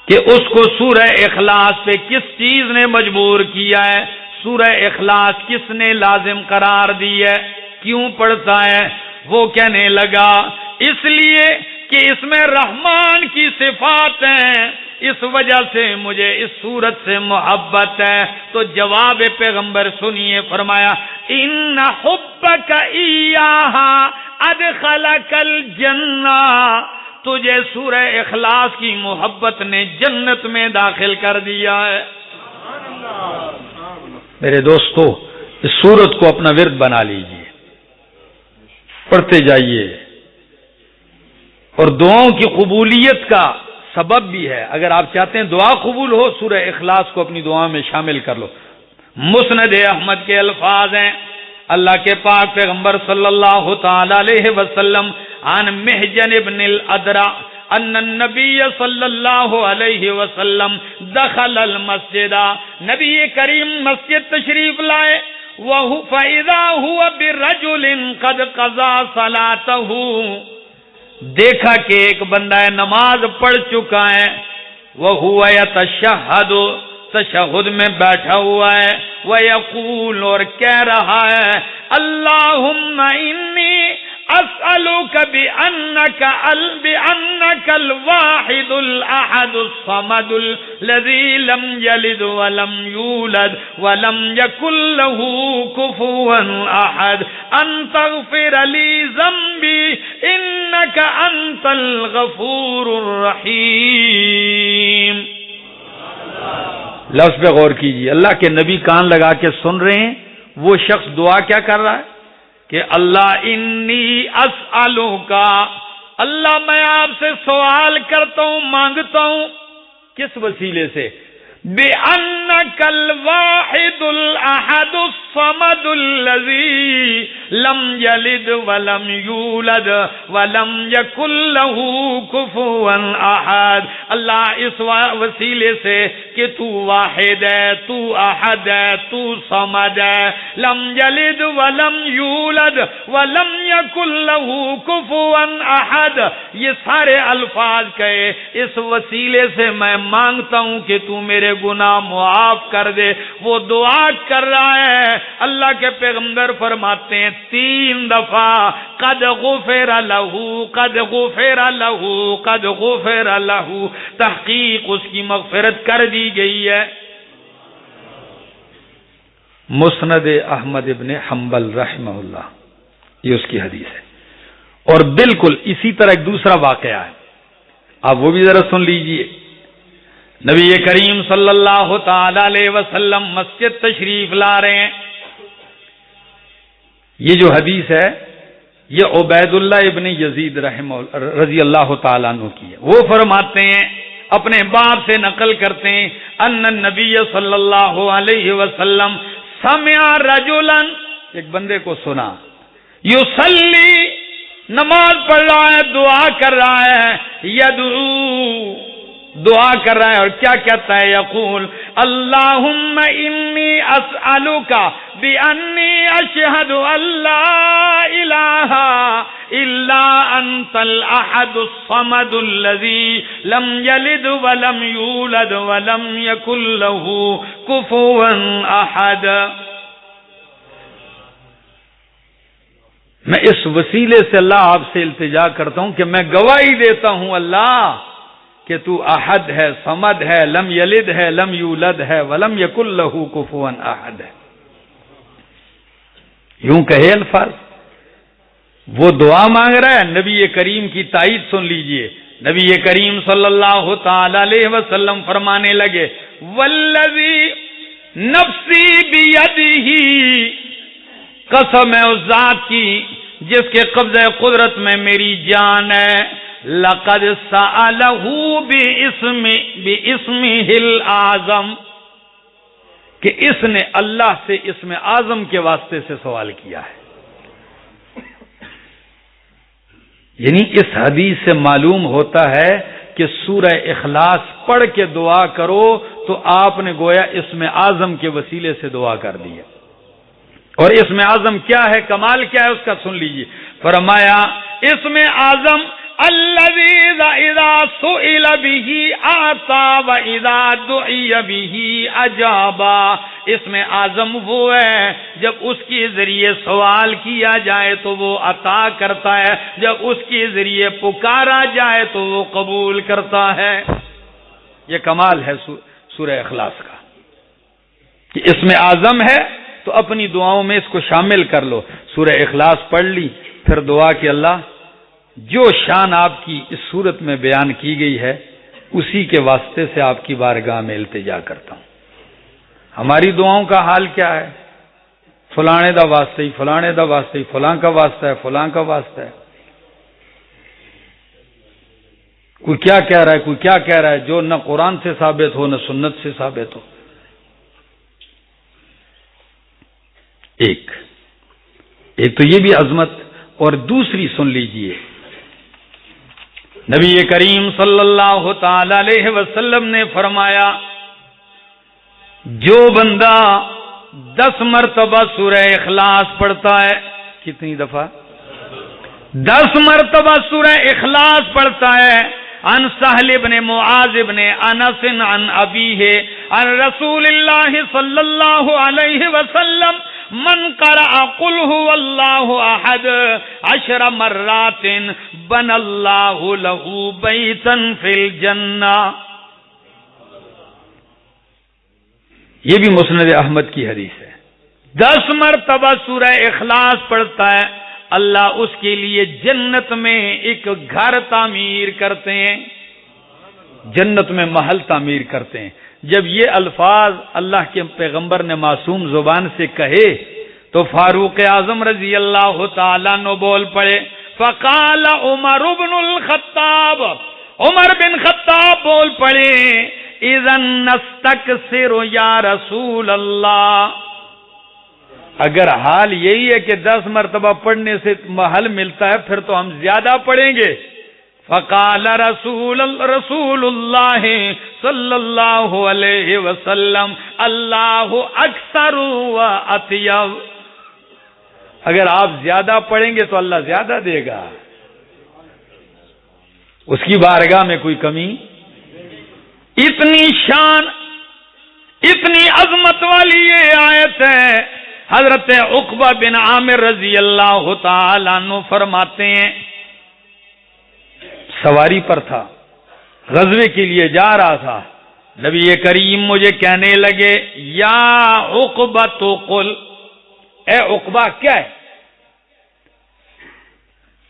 کہ اس کو سورہ اخلاص پہ کس چیز نے مجبور کیا ہے، سورہ اخلاص کس نے لازم قرار دی ہے، کیوں پڑھتا ہے؟ وہ کہنے لگا اس لیے کہ اس میں رحمان کی صفات ہیں، اس وجہ سے مجھے اس سورت سے محبت ہے۔ تو جواب پیغمبر سنیے، فرمایا ان حبک ایہا ادخلک الجنہ، تجھے سورہ اخلاص کی محبت نے جنت میں داخل کر دیا ہے۔ میرے دوستو اس سورت کو اپنا ورد بنا لیجئے، پڑھتے جائیے، اور دعاؤں کی قبولیت کا سبب بھی ہے۔ اگر آپ چاہتے ہیں دعا قبول ہو، سورہ اخلاص کو اپنی دعا میں شامل کر لو۔ مسند احمد کے الفاظ ہیں، اللہ کے پاک پیغمبر صلی اللہ تعالی علیہ وسلم عن محجن ابن الادرا ان النبی صلی اللہ علیہ وسلم دخل المسجد، نبی کریم مسجد تشریف لائے، فَإِذَا هُوَ بِرَجُلٍ قَدْ قَضَى صَلَاتَهُ، دیکھا کہ ایک بندہ نماز پڑھ چکا ہے، وَهُوَ يَتَشَهَّدُ، تشہد میں بیٹھا ہوا ہے، وَيَقُولُ، اور کہہ رہا ہے اللہم انی اسألوک بأنک الواحد الاحد الصمد الذی لم یلد ولم یولد ولم یکن له کفوا احد ان تغفر لی ذنبی انک انت الغفور الرحیم۔ لفظ پہ غور کیجیے، اللہ کے نبی کان لگا کے سن رہے ہیں، وہ شخص دعا کیا کر رہا ہے کہ اللہ انی اسألوکا، اللہ میں آپ سے سوال کرتا ہوں، مانگتا ہوں، کس وسیلے سے؟ بِأَنَّكَ الْوَاحِدُ الْأَحَدُ الصَّمَدُ الَّذِي لَمْ يَلِدْ وَلَمْ يُولَدْ وَلَمْ يَكُنْ لَهُ كُفُوًا أَحَدٌ، اللہ اس وسیلے سے کہ تو واحد ہے، تو احد ہے، تو صمد ہے، لم یلد ولم یولد ولم یکن له کفوا احد، یہ سارے الفاظ کہے، اس وسیلے سے میں مانگتا ہوں کہ تو میرے گناہ معاف کر دے. وہ دعا کر رہا ہے. اللہ کے پیغمبر فرماتے ہیں 3 دفعہ قد غفر لہ قد غفر لہ قد غفر لہ، تحقیق اس کی مغفرت کر دی گئی ہے. مسند احمد ابن حنبل رحمہ اللہ، یہ اس کی حدیث ہے. اور بالکل اسی طرح ایک دوسرا واقعہ ہے، آپ وہ بھی ذرا سن لیجئے. نبی کریم صلی اللہ تعالی علیہ وسلم مسجد تشریف لا رہے ہیں. یہ جو حدیث ہے یہ عبید اللہ ابن یزید رضی اللہ تعالیٰ عنہ کی ہے. وہ فرماتے ہیں، اپنے باپ سے نقل کرتے ہیں، ان النبی صلی اللہ علیہ وسلم سمع رجلا، ایک بندے کو سنا، یصلی، نماز پڑھ رہا ہے، دعا کر رہا ہے، یدعو، دعا کر رہا ہے، اور کیا کہتا ہے؟ یقول اللہم انی اسألک بانی اشہد ان لا الہ الا انت الاحد الصمد الذی لم یلد ولم یولد ولم یکن لہ کفوا احد. میں اس وسیلے سے اللہ آپ سے التجا کرتا ہوں کہ میں گواہی دیتا ہوں اللہ کہ تو احد ہے، صمد ہے، لم یلد ہے، لم یولد ہے، ولم یکن لہ کفوا احد ہے. یوں کہے الفاظ. وہ دعا مانگ رہا ہے، نبی کریم کی تائید سن لیجئے. نبی کریم صلی اللہ تعالی علیہ وسلم فرمانے لگے، والذی نفسی بیدہ، قسم ہے اس ذات کی جس کے قبضہ قدرت میں میری جان ہے، لقد سألہ باسمہ الأعظم، کہ اس نے اللہ سے اسم اعظم کے واسطے سے سوال کیا ہے. یعنی اس حدیث سے معلوم ہوتا ہے کہ سورہ اخلاص پڑھ کے دعا کرو تو آپ نے گویا اسم اعظم کے وسیلے سے دعا کر دی ہے. اور اسم اعظم کیا ہے، کمال کیا ہے اس کا سن لیجیے. فرمایا اسم اعظم الذی اذا سئل به اعطى واذا دعی به اجاب. اسم اعظم وہ ہے جب اس کے ذریعے سوال کیا جائے تو وہ عطا کرتا ہے، جب اس کے ذریعے پکارا جائے تو وہ قبول کرتا ہے. یہ کمال ہے سورہ اخلاص کا کہ اسم اعظم ہے تو اپنی دعاؤں میں اس کو شامل کر لو. سورہ اخلاص پڑھ لی، پھر دعا کہ اللہ جو شان آپ کی اس صورت میں بیان کی گئی ہے اسی کے واسطے سے آپ کی بارگاہ میں التجا کرتا ہوں. ہماری دعاؤں کا حال کیا ہے؟ فلانے دا واسطہ ہی، فلانے دا واسطہ ہی، فلاں کا واسطہ ہے، فلاں کا واسطہ ہے. کوئی کیا کہہ رہا ہے، کوئی کیا کہہ رہا ہے، جو نہ قرآن سے ثابت ہو نہ سنت سے ثابت ہو. ایک تو یہ بھی عظمت. اور دوسری سن لیجئے، نبی کریم صلی اللہ تعالی علیہ وسلم نے فرمایا جو بندہ 10 مرتبہ سورہ اخلاص پڑھتا ہے، کتنی دفعہ؟ 10 مرتبہ سورہ اخلاص پڑھتا ہے. عن سہل بن معاذ بن انس عن ابیہ عن رسول اللہ صلی اللہ علیہ وسلم من قرأ قل هو اللہ احد 10 مرات بنى اللہ له بیتا فی الجنہ. یہ بھی مسند احمد کی حدیث ہے. 10 مرتبہ سورہ اخلاص پڑھتا ہے، اللہ اس کے لیے جنت میں ایک گھر تعمیر کرتے ہیں، جنت میں محل تعمیر کرتے ہیں. جب یہ الفاظ اللہ کے پیغمبر نے معصوم زبان سے کہے تو فاروق اعظم رضی اللہ تعالیٰ عنہ بول پڑے. فقال عمر بن الخطاب، عمر بن خطاب بول پڑے اذن نستکثر یا رسول اللہ، اگر حال یہی ہے کہ 10 مرتبہ پڑھنے سے محل ملتا ہے پھر تو ہم زیادہ پڑھیں گے. فقال رسول اللہ صلی اللہ علیہ وسلم اللہ اکثر و اطیب، اگر آپ زیادہ پڑھیں گے تو اللہ زیادہ دے گا، اس کی بارگاہ میں کوئی کمی. اتنی شان اتنی عظمت والی یہ آیت ہے. حضرت عقبہ بن عامر رضی اللہ تعالیٰ عنہ فرماتے ہیں سواری پر تھا, غزوے کے لیے جا رہا تھا, نبی کریم مجھے کہنے لگے یا عقبہ تو قل, اے عقبہ کیا ہے.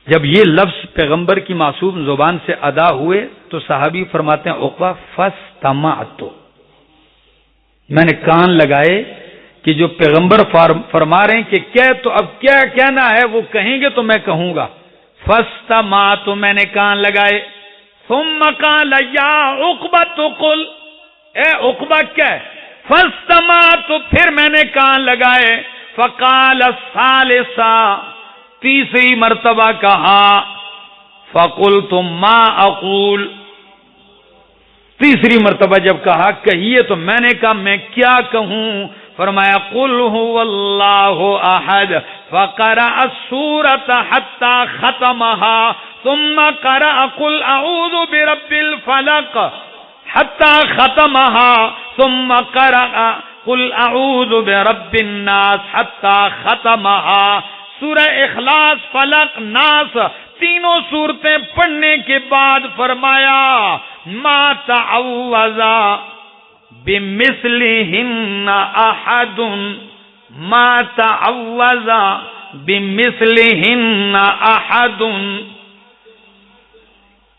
جب یہ لفظ پیغمبر کی معصوم زبان سے ادا ہوئے تو صحابی فرماتے ہیں عقبہ فاستمعت, میں نے کان لگائے کہ جو پیغمبر فرما رہے ہیں کہ کیا, تو اب کیا کہنا ہے وہ کہیں گے تو میں کہوں گا. فاستمعت, میں نے کان لگائے. ثم قال یا عقبہ تو قل, اے عقبہ کیا ہے. فاستمعت, پھر میں نے کان لگائے. فقال الثالثہ, تیسری مرتبہ کہا. فقلت ما اقول, تیسری مرتبہ جب کہا کہیے تو میں نے کہا میں کیا کہوں. فرمایا قل هو اللہ احد, فقرأ السورة حتى ختمها, ثم قرأ قل اعوذ برب الفلق حتى ختمها, ثم قرأ قل اعوذ برب الناس حتى ختمها. سورہ اخلاص, فلق, ناس تینوں صورتیں پڑھنے کے بعد فرمایا ما تعوذ بمثلہن احد, ما تعوذ بمثلہن احد,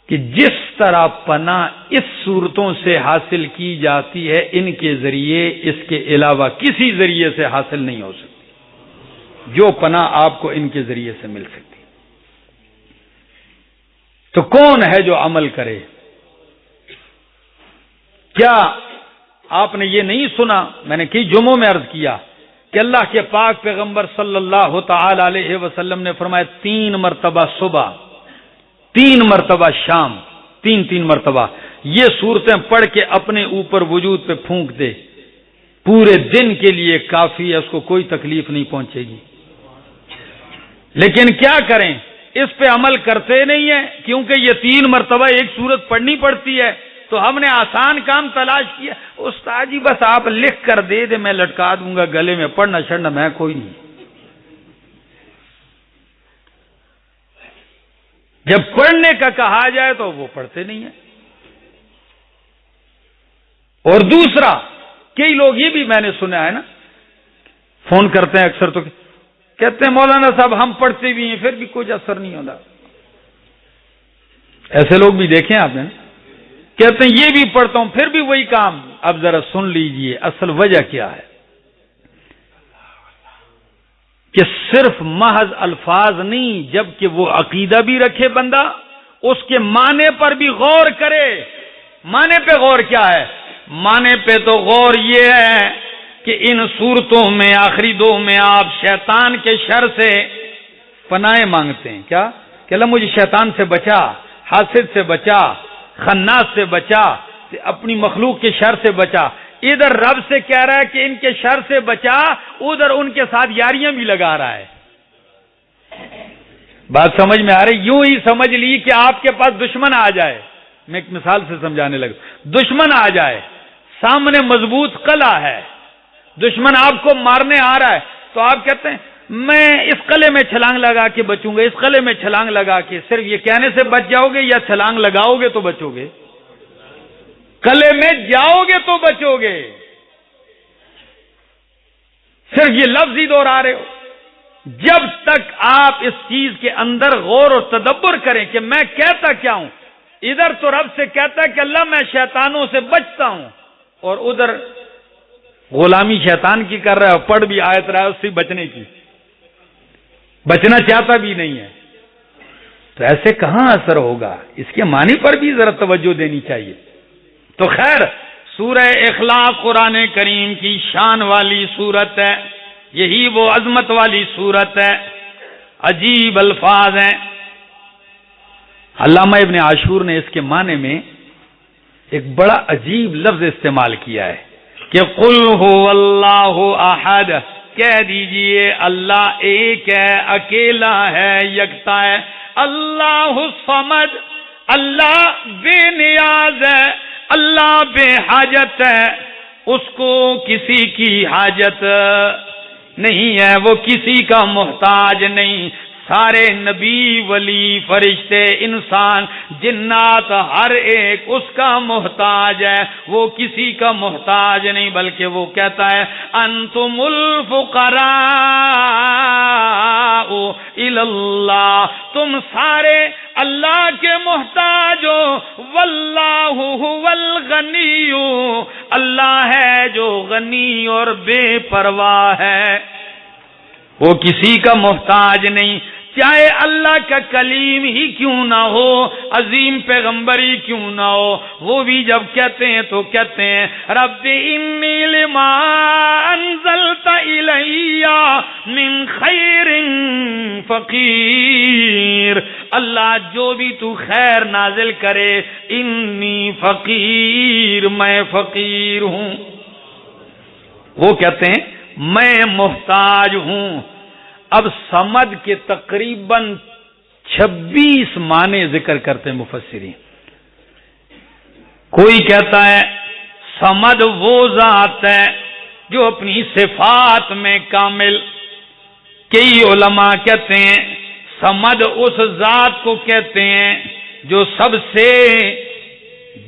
کہ جس طرح پناہ اس صورتوں سے حاصل کی جاتی ہے ان کے ذریعے اس کے علاوہ کسی ذریعے سے حاصل نہیں ہو سکتی, جو پناہ آپ کو ان کے ذریعے سے مل سکتی. تو کون ہے جو عمل کرے؟ کیا آپ نے یہ نہیں سنا, میں نے کئی جمعوں میں عرض کیا کہ اللہ کے پاک پیغمبر صلی اللہ تعالی علیہ وسلم نے فرمایا 3 مرتبہ صبح, 3 مرتبہ شام, 3 مرتبہ یہ صورتیں پڑھ کے اپنے اوپر وجود پہ پھونک دے, پورے دن کے لیے کافی ہے, اس کو کوئی تکلیف نہیں پہنچے گی. لیکن کیا کریں, اس پہ عمل کرتے نہیں ہیں, کیونکہ یہ 3 مرتبہ ایک صورت پڑھنی پڑتی ہے. تو ہم نے آسان کام تلاش کیا, استاد جی بس آپ لکھ کر دے دے میں لٹکا دوں گا گلے میں, پڑھنا چھڑنا میں کوئی نہیں. جب پڑھنے کا کہا جائے تو وہ پڑھتے نہیں ہیں. اور دوسرا, کئی لوگ یہ بھی میں نے سنا ہے نا, فون کرتے ہیں اکثر تو کہتے ہیں مولانا صاحب ہم پڑھتے بھی ہیں پھر بھی کچھ اثر نہیں ہوتا. ایسے لوگ بھی دیکھیں آپ نے, کہتے ہیں یہ بھی پڑھتا ہوں پھر بھی وہی کام. اب ذرا سن لیجئے اصل وجہ کیا ہے, کہ صرف محض الفاظ نہیں, جبکہ وہ عقیدہ بھی رکھے بندہ, اس کے معنی پر بھی غور کرے. معنی پہ غور کیا ہے؟ معنی پہ تو غور یہ ہے کہ ان صورتوں میں آخری 2 میں آپ شیطان کے شر سے پناہ مانگتے ہیں. کیا کہ اللہ مجھے شیطان سے بچا, حاسد سے بچا, خناس سے بچا, اپنی مخلوق کے شر سے بچا. ادھر رب سے کہہ رہا ہے کہ ان کے شر سے بچا, ادھر ان کے ساتھ یاریاں بھی لگا رہا ہے. بات سمجھ میں آ رہی؟ یوں ہی سمجھ لی کہ آپ کے پاس دشمن آ جائے, میں ایک مثال سے سمجھانے لگا. دشمن آ جائے, سامنے مضبوط قلعہ ہے, دشمن آپ کو مارنے آ رہا ہے, تو آپ کہتے ہیں میں اس قلعے میں چھلانگ لگا کے بچوں گا, اس قلعے میں چھلانگ لگا کے. صرف یہ کہنے سے بچ جاؤ گے یا چھلانگ لگاؤ گے تو بچو گے؟ قلعے میں جاؤ گے تو بچو گے. صرف یہ لفظ ہی دوہرا رہے ہو. جب تک آپ اس چیز کے اندر غور و تدبر کریں کہ میں کہتا کیا ہوں, ادھر تو رب سے کہتا کہ اللہ میں شیطانوں سے بچتا ہوں, اور ادھر غلامی شیطان کی کر رہا ہے, اور پڑھ بھی آیت رہا ہے اس سے بچنے کی, بچنا چاہتا بھی نہیں ہے. تو ایسے کہاں اثر ہوگا؟ اس کے معنی پر بھی ذرا توجہ دینی چاہیے. تو خیر, سورہ اخلاص قرآن کریم کی شان والی سورت ہے, یہی وہ عظمت والی سورت ہے, عجیب الفاظ ہیں. علامہ ابن عاشور نے اس کے معنی میں ایک بڑا عجیب لفظ استعمال کیا ہے کہ قل هو اللہ احد, کہہ دیجئے اللہ ایک ہے, اکیلا ہے, یکتا ہے. اللہ الصمد, اللہ بے نیاز ہے, اللہ بے حاجت ہے. اس کو کسی کی حاجت نہیں ہے، وہ کسی کا محتاج نہیں. سارے نبی، ولی، فرشتے، انسان، جنات، ہر ایک اس کا محتاج ہے، وہ کسی کا محتاج نہیں. بلکہ وہ کہتا ہے انتم الفقراء الی اللہ، تم سارے اللہ کے محتاج ہو. واللہ هو الغنی، اللہ ہے جو غنی اور بے پرواہ ہے، وہ کسی کا محتاج نہیں. چاہے اللہ کا کلیم ہی کیوں نہ ہو، عظیم پیغمبر ہی کیوں نہ ہو، وہ بھی جب کہتے ہیں تو کہتے ہیں رب انی لما انزلت الی من خیر فقیر. اللہ جو بھی تو خیر نازل کرے، انی فقیر، میں فقیر ہوں. وہ کہتے ہیں میں محتاج ہوں. اب صمد کے تقریباً 26 معنی ذکر کرتے ہیں مفسرین. کوئی کہتا ہے صمد وہ ذات ہے جو اپنی صفات میں کامل. کئی علماء کہتے ہیں صمد اس ذات کو کہتے ہیں جو سب سے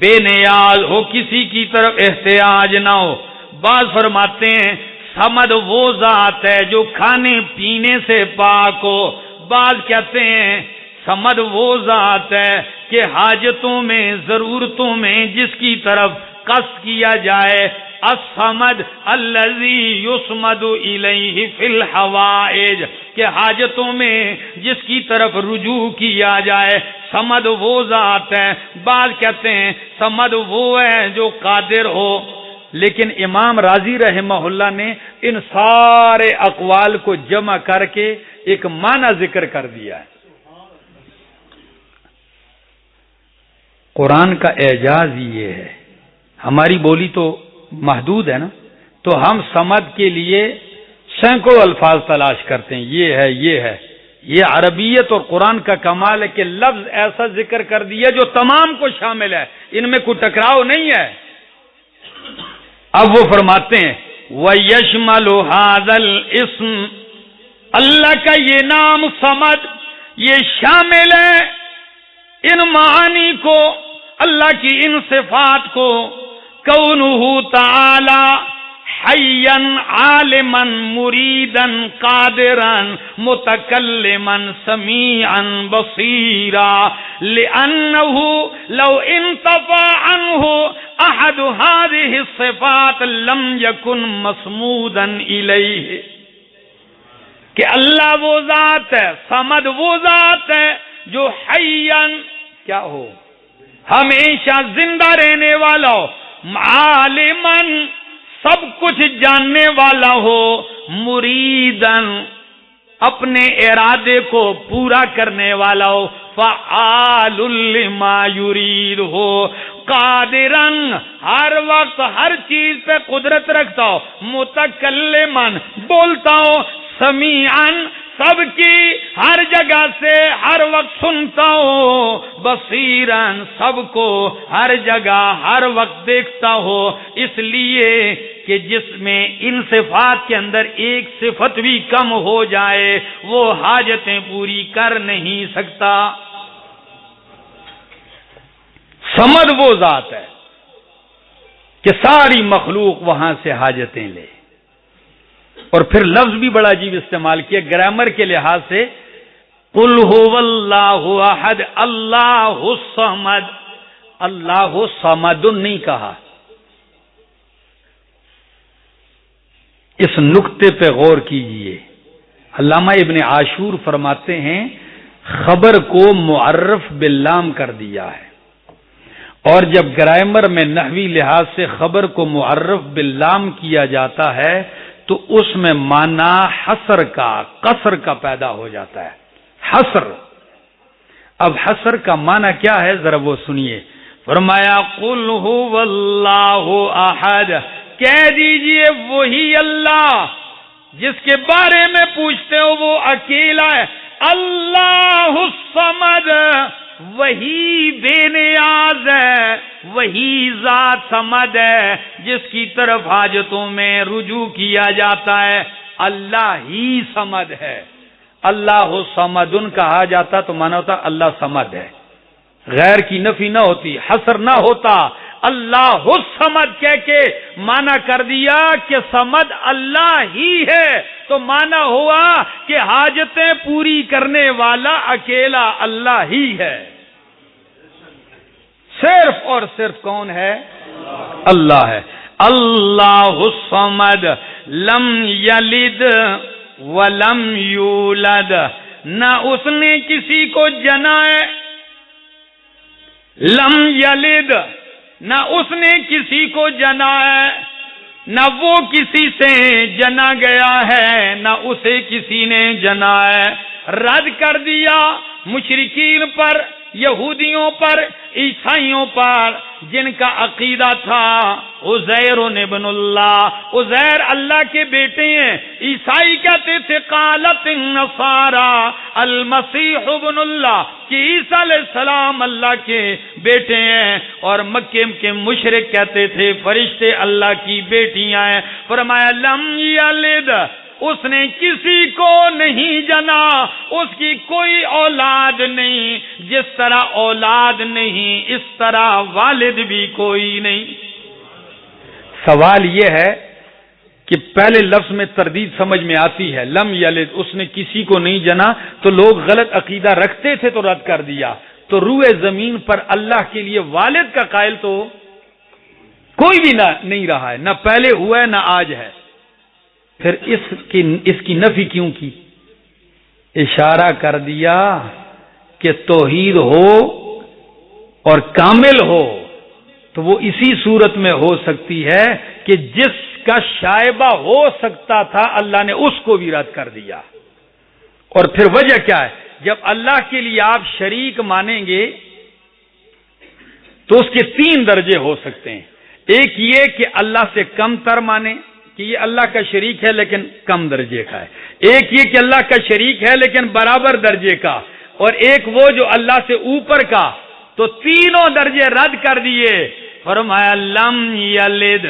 بے نیاز ہو، کسی کی طرف احتیاج نہ ہو. بعض فرماتے ہیں صمد وہ ذات ہے جو کھانے پینے سے پاک ہو. بعض کہتے ہیں صمد وہ ذات ہے کہ حاجتوں میں، ضرورتوں میں جس کی طرف قصد کیا جائے. الصمد الذی یصمد الیہ فی الحوائج، کہ حاجتوں میں جس کی طرف رجوع کیا جائے، صمد وہ ذات ہے. بعض کہتے ہیں صمد وہ ہے جو قادر ہو. لیکن امام راضی رحمہ اللہ نے ان سارے اقوال کو جمع کر کے ایک معنی ذکر کر دیا ہے. قرآن کا اعجاز یہ ہے، ہماری بولی تو محدود ہے نا، تو ہم صمد کے لیے سینکڑوں الفاظ تلاش کرتے ہیں. یہ ہے، یہ ہے. یہ عربیت اور قرآن کا کمال ہے کہ لفظ ایسا ذکر کر دیا جو تمام کو شامل ہے، ان میں کوئی ٹکراؤ نہیں ہے. اب وہ فرماتے ہیں وَيَشْمَلُ هَذَا الْإِسْمُ، اللہ کا یہ نام صمد یہ شامل ہے ان معانی کو، اللہ کی ان صفات کو. كَوْنُهُ تَعَالَى حَيًّا عَالِمًا مُرِيدًا قَادِرًا مُتَكَلِّمًا سَمِيعًا بَصِيرًا، لِأَنَّهُ لَوْ انْتَفَى عَنْهُ احد هذه الصفات لم يكن مسمودا الیہ. کہ اللہ وہ ذات ہے، صمد وہ ذات ہے جو حیّن کیا ہو، ہمیشہ زندہ رہنے والا ہو، عالماً سب کچھ جاننے والا ہو، مریداً اپنے ارادے کو پورا کرنے والا ہو، فعال لما یرید ہو، قادرن ہر وقت ہر چیز پہ قدرت رکھتا ہو، متکلمن بولتا ہو، سمیعن سب کی ہر جگہ سے ہر وقت سنتا ہو، بصیرن سب کو ہر جگہ ہر وقت دیکھتا ہو. اس لیے کہ جس میں ان صفات کے اندر ایک صفت بھی کم ہو جائے وہ حاجتیں پوری کر نہیں سکتا. صمد وہ ذات ہے کہ ساری مخلوق وہاں سے حاجتیں لے. اور پھر لفظ بھی بڑا عجیب استعمال کیا گرامر کے لحاظ سے، قل هو اللہ احد اللہ الصمد. اللہ صمد نہیں کہا. اس نقطے پہ غور کیجئے. علامہ ابن عاشور فرماتے ہیں خبر کو معرف باللام کر دیا ہے، اور جب گرامر میں نحوی لحاظ سے خبر کو معرف باللام کیا جاتا ہے تو اس میں معنی حصر کا، قصر کا پیدا ہو جاتا ہے. حصر. اب حصر کا معنی کیا ہے ذرا وہ سنیے. فرمایا قل هو اللہ احد، کہہ دیجئے وہی اللہ جس کے بارے میں پوچھتے ہو وہ اکیلا ہے، اللہ الصمد، وہی بے نیاز ہے، وہی ذات صمد ہے جس کی طرف حاجتوں میں رجوع کیا جاتا ہے. اللہ ہی صمد ہے. اللہ صمد کہا جاتا تو مانا ہوتا اللہ صمد ہے، غیر کی نفی نہ ہوتی، حصر نہ ہوتا. اللہ الصمد کہہ کے مانا کر دیا کہ صمد اللہ ہی ہے، تو مانا ہوا کہ حاجتیں پوری کرنے والا اکیلا اللہ ہی ہے. صرف اور صرف کون ہے؟ اللہ ہے. اللہ الصمد لم یلد ولم یولد، نہ اس نے کسی کو جنا ہے، لم یلد نہ اس نے کسی کو جنا ہے، نہ وہ کسی سے جنا گیا ہے، نہ اسے کسی نے جنا ہے. رد کر دیا مشرکین پر، یہودیوں پر، عیسائیوں پر، جن کا عقیدہ تھا عزیر ابن اللہ، عزیر اللہ کے بیٹے ہیں. عیسائی کہتے تھے قالت النصارى المسیح ابن اللہ، کہ عیسیٰ علیہ السلام اللہ کے بیٹے ہیں، اور مکے کے مشرک کہتے تھے فرشتے اللہ کی بیٹیاں ہیں. فرمایا لم یلد، اس نے کسی کو نہیں جنا، اس کی کوئی اولاد نہیں. جس طرح اولاد نہیں اس طرح والد بھی کوئی نہیں. سوال یہ ہے کہ پہلے لفظ میں تردید سمجھ میں آتی ہے، لم یلد اس نے کسی کو نہیں جنا، تو لوگ غلط عقیدہ رکھتے تھے تو رد کر دیا. تو روئے زمین پر اللہ کے لیے والد کا قائل تو کوئی بھی نہیں رہا ہے، نہ پہلے ہوا ہے نہ آج ہے. پھر اس کی نفی کیوں کی؟ اشارہ کر دیا کہ توحید ہو اور کامل ہو تو وہ اسی صورت میں ہو سکتی ہے کہ جس کا شائبہ ہو سکتا تھا اللہ نے اس کو بھی رد کر دیا. اور پھر وجہ کیا ہے؟ جب اللہ کے لیے آپ شریک مانیں گے تو اس کے 3 درجے ہو سکتے ہیں. ایک یہ کہ اللہ سے کم تر مانیں کہ یہ اللہ کا شریک ہے لیکن کم درجے کا ہے. ایک یہ کہ اللہ کا شریک ہے لیکن برابر درجے کا. اور ایک وہ جو اللہ سے اوپر کا. تو تینوں درجے رد کر دیے. فرمایا لم یلد،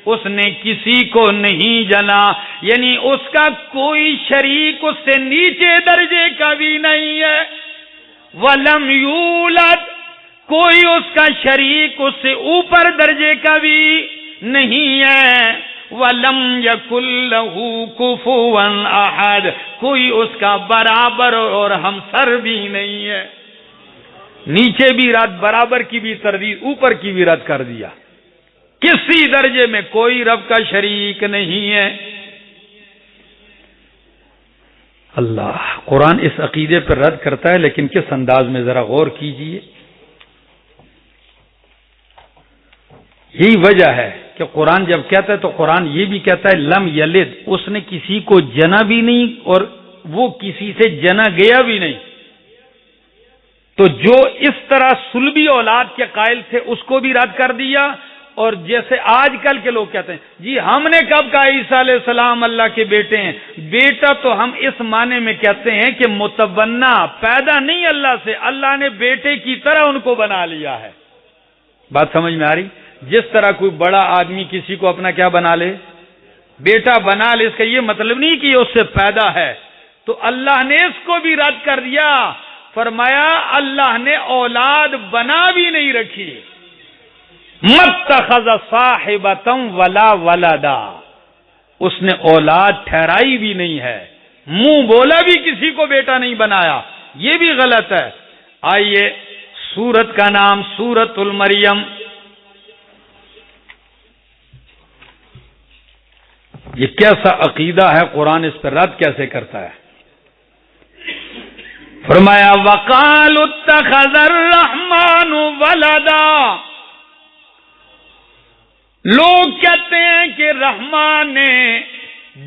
اس نے کسی کو نہیں جنا، یعنی اس کا کوئی شریک اس سے نیچے درجے کا بھی نہیں ہے. ولم یولد، کوئی اس کا شریک اس سے اوپر درجے کا بھی نہیں ہے. وَلَمْ يَكُنْ لَهُ كُفُوًا أَحَدٌ، کوئی اس کا برابر اور ہمسر بھی نہیں ہے. نیچے بھی رد، برابر کی بھی تردید، اوپر کی بھی رد کر دیا. کسی درجے میں کوئی رب کا شریک نہیں ہے. اللہ قرآن اس عقیدے پر رد کرتا ہے، لیکن کس انداز میں ذرا غور کیجئے. یہی وجہ ہے کہ قرآن جب کہتا ہے تو قرآن یہ بھی کہتا ہے لم یلد، اس نے کسی کو جنا بھی نہیں اور وہ کسی سے جنا گیا بھی نہیں. تو جو اس طرح سلبی اولاد کے قائل تھے اس کو بھی رد کر دیا. اور جیسے آج کل کے لوگ کہتے ہیں جی ہم نے کب کہا عیسیٰ علیہ السلام اللہ کے بیٹے ہیں. بیٹا تو ہم اس معنی میں کہتے ہیں کہ متبنا، پیدا نہیں اللہ سے، اللہ نے بیٹے کی طرح ان کو بنا لیا ہے. بات سمجھ میں آ رہی؟ جس طرح کوئی بڑا آدمی کسی کو اپنا کیا بنا لے، بیٹا بنا لے، اس کا یہ مطلب نہیں کہ یہ اس سے پیدا ہے. تو اللہ نے اس کو بھی رد کر دیا. فرمایا اللہ نے اولاد بنا بھی نہیں رکھی. متخذ صاحبۃ ولا ولدا، اس نے اولاد ٹھہرائی بھی نہیں ہے. منہ بولا بھی کسی کو بیٹا نہیں بنایا، یہ بھی غلط ہے. آئیے سورت کا نام سورۃ المریم. یہ کیسا عقیدہ ہے، قرآن اس پر رد کیسے کرتا ہے. فرمایا وَقَالُوا اتَّخَذَ الرَّحْمَنُ وَلَدًا، لوگ کہتے ہیں کہ رحمان نے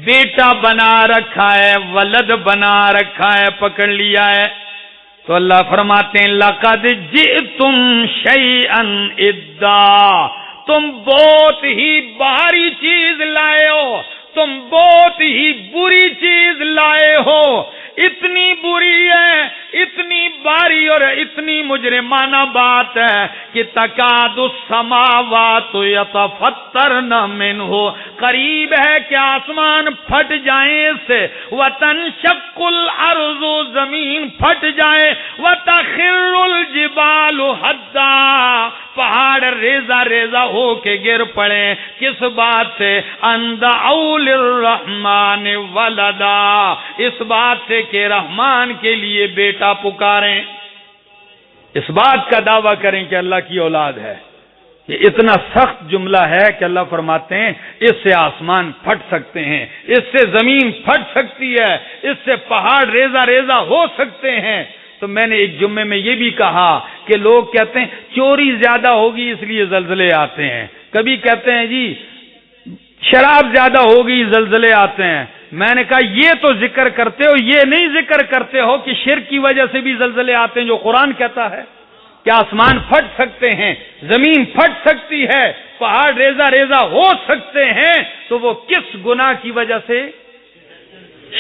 بیٹا بنا رکھا ہے، ولد بنا رکھا ہے، پکڑ لیا ہے. تو اللہ فرماتے ہیں لَقَدْ جِئْتُمْ شَيْئًا إِدًّا، تم بہت ہی بھاری چیز لائے ہو، تم بہت ہی بری چیز لائے ہو. اتنی بری ہے، اتنی باری اور اتنی مجرمانہ بات ہے کہ تکاد السماوات یتفطرن منہ، قریب ہے کہ آسمان پھٹ جائیں اس سے، وتنشق الارض، زمین پھٹ جائے، وتخر الجبال حدا، پہاڑ ریزہ ریزہ ہو کے گر پڑے، کس بات سے؟ ان دعوا للرحمن ولدا، اس بات سے کہ رحمان کے لیے بیٹا پکاریں، اس بات کا دعویٰ کریں کہ اللہ کی اولاد ہے۔ یہ اتنا سخت جملہ ہے کہ اللہ فرماتے ہیں اس سے آسمان پھٹ سکتے ہیں، اس سے زمین پھٹ سکتی ہے، اس سے پہاڑ ریزہ ریزہ ہو سکتے ہیں۔ تو میں نے ایک جمعے میں یہ بھی کہا کہ لوگ کہتے ہیں چوری زیادہ ہوگی اس لیے زلزلے آتے ہیں، کبھی کہتے ہیں جی شراب زیادہ ہوگی زلزلے آتے ہیں۔ میں نے کہا یہ تو ذکر کرتے ہو، یہ نہیں ذکر کرتے ہو کہ شرک کی وجہ سے بھی زلزلے آتے ہیں جو قرآن کہتا ہے کہ آسمان پھٹ سکتے ہیں، زمین پھٹ سکتی ہے، پہاڑ ریزہ ریزہ ہو سکتے ہیں، تو وہ کس گناہ کی وجہ سے؟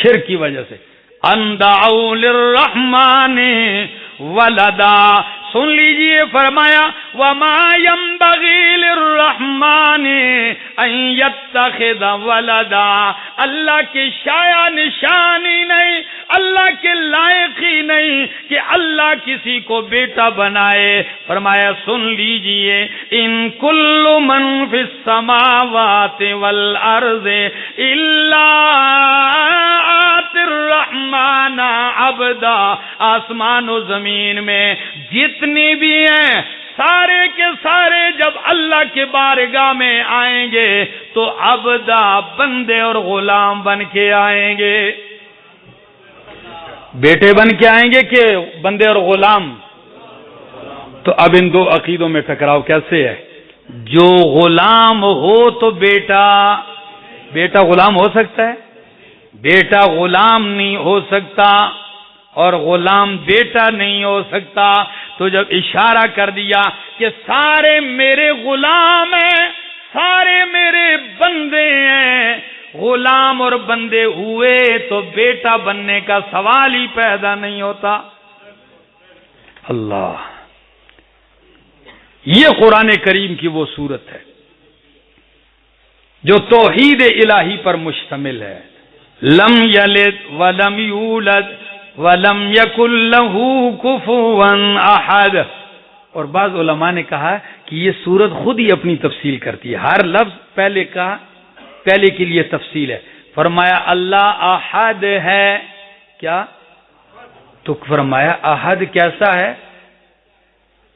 شرک کی وجہ سے۔ ان دعوا للرحمن ولدا، سن لیجئے، فرمایا وما ينبغي للرحمن ان يتخذ ولدا، اللہ کی شایع نشانی نہیں، اللہ کے لائق ہی نہیں کہ اللہ کسی کو بیٹا بنائے۔ فرمایا سن لیجئے، ان کل من فی السماوات والارض الا آتی الرحمن عبدا، آسمان و زمین میں جتنی بھی ہیں سارے کے سارے جب اللہ کے بارگاہ میں آئیں گے تو عبدا، بندے اور غلام بن کے آئیں گے۔ بیٹے بن کے آئیں گے کہ بندے اور غلام؟ تو اب ان دو عقیدوں میں ٹکراؤ کیسے ہے؟ جو غلام ہو تو بیٹا غلام ہو سکتا ہے؟ بیٹا غلام نہیں ہو سکتا اور غلام بیٹا نہیں ہو سکتا۔ تو جب اشارہ کر دیا کہ سارے میرے غلام ہیں، سارے میرے بندے ہیں، غلام اور بندے ہوئے تو بیٹا بننے کا سوال ہی پیدا نہیں ہوتا۔ اللہ، یہ قرآن کریم کی وہ صورت ہے جو توحید الہی پر مشتمل ہے۔ لم یلد ولم یولد وَلَمْ يَكُنْ لَهُ كُفُوًا أَحَدٌ۔ اور بعض علماء نے کہا کہ یہ سورت خود ہی اپنی تفصیل کرتی ہے، ہر لفظ پہلے کے لیے تفصیل ہے۔ فرمایا اللہ احد ہے، کیا؟ تو فرمایا احد کیسا ہے؟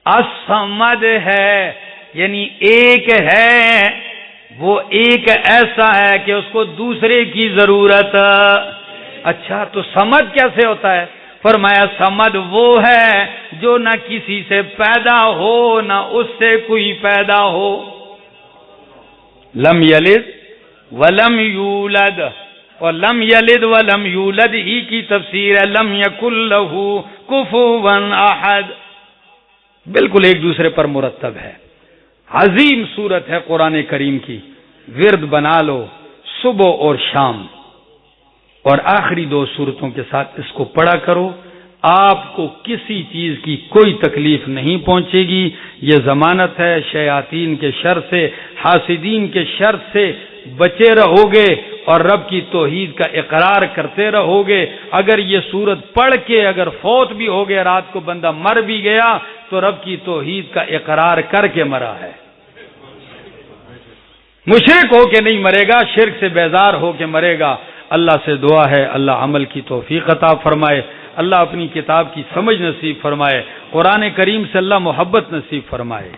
الصمد ہے، یعنی ایک ہے، وہ ایک ایسا ہے کہ اس کو دوسرے کی ضرورت۔ اچھا، تو سمد کیسے ہوتا ہے؟ فرمایا سمد وہ ہے جو نہ کسی سے پیدا ہو نہ اس سے کوئی پیدا ہو۔ لم یلد ولم یولد، اور لم یلد ولم یولد ہی کی تفسیر ہے لم یکن لہ کفوا احد، بالکل ایک دوسرے پر مرتب ہے۔ عظیم صورت ہے قرآن کریم کی، ورد بنا لو صبح اور شام، اور آخری دو صورتوں کے ساتھ اس کو پڑھا کرو، آپ کو کسی چیز کی کوئی تکلیف نہیں پہنچے گی۔ یہ ضمانت ہے شیاطین کے شر سے، حاسدین کے شر سے بچے رہو گے اور رب کی توحید کا اقرار کرتے رہو گے۔ اگر یہ صورت پڑھ کے اگر فوت بھی ہو گئے، رات کو بندہ مر بھی گیا تو رب کی توحید کا اقرار کر کے مرا ہے، مشرک ہو کے نہیں مرے گا، شرک سے بیزار ہو کے مرے گا۔ اللہ سے دعا ہے اللہ عمل کی توفیق عطا فرمائے، اللہ اپنی کتاب کی سمجھ نصیب فرمائے، قرآن کریم سے اللہ محبت نصیب فرمائے۔